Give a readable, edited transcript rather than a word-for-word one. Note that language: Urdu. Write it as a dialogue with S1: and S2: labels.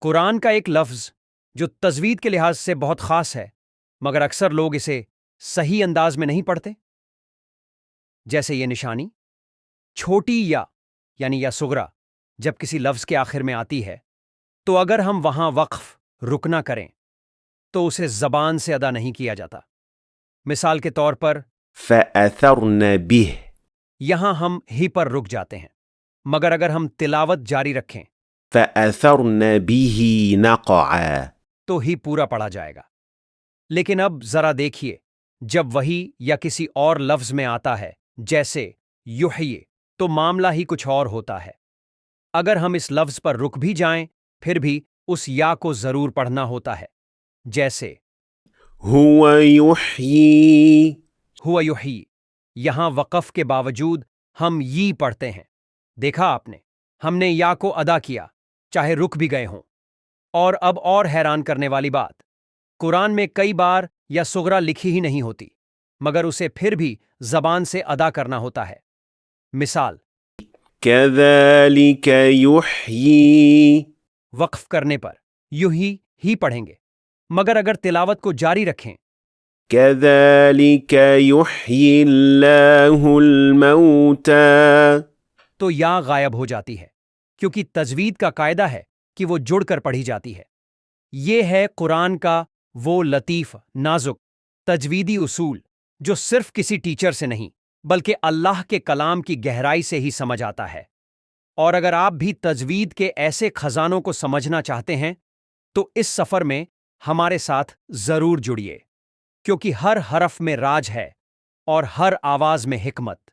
S1: قرآن کا ایک لفظ جو تجوید کے لحاظ سے بہت خاص ہے مگر اکثر لوگ اسے صحیح انداز میں نہیں پڑھتے، جیسے یہ نشانی چھوٹی یا یعنی یا صغرا جب کسی لفظ کے آخر میں آتی ہے تو اگر ہم وہاں وقف رکنا کریں تو اسے زبان سے ادا نہیں کیا جاتا۔ مثال کے طور پر
S2: فَأَثَرْنَ بِهِ،
S1: یہاں ہم ہی پر رک جاتے ہیں، مگر اگر ہم تلاوت جاری رکھیں
S2: فَأَثَرْنَ بِهِ نَقْعًا،
S1: تو ہی پورا پڑھا جائے گا۔ لیکن اب ذرا دیکھیے، جب وہی یا کسی اور لفظ میں آتا ہے جیسے یحیی تو معاملہ ہی کچھ اور ہوتا ہے۔ اگر ہم اس لفظ پر رک بھی جائیں پھر بھی اس یا کو ضرور پڑھنا ہوتا ہے، جیسے
S2: هُوَ يُحْيِي،
S1: ہوا یحیی، یہاں وقف کے باوجود ہم یہ پڑھتے ہیں۔ دیکھا آپ نے، ہم نے یا کو ادا کیا چاہے رک بھی گئے ہوں۔ اور اب اور حیران کرنے والی بات، قرآن میں کئی بار یا صغرا لکھی ہی نہیں ہوتی مگر اسے پھر بھی زبان سے ادا کرنا ہوتا ہے۔ مثال
S2: كَذَلِكَ يُحْيِي،
S1: وقف کرنے پر یحیی ہی پڑھیں گے، مگر اگر تلاوت کو جاری رکھیں
S2: كَذَلِكَ يُحْيِي اللَّهُ الْمَوْتَى،
S1: تو یا غائب ہو جاتی ہے، کیونکہ تجوید کا قاعدہ ہے کہ وہ جڑ کر پڑھی جاتی ہے۔ یہ ہے قرآن کا وہ لطیف نازک تجویدی اصول جو صرف کسی ٹیچر سے نہیں بلکہ اللہ کے کلام کی گہرائی سے ہی سمجھ آتا ہے۔ اور اگر آپ بھی تجوید کے ایسے خزانوں کو سمجھنا چاہتے ہیں تو اس سفر میں ہمارے ساتھ ضرور جڑیے، کیونکہ ہر حرف میں راج ہے اور ہر آواز میں حکمت۔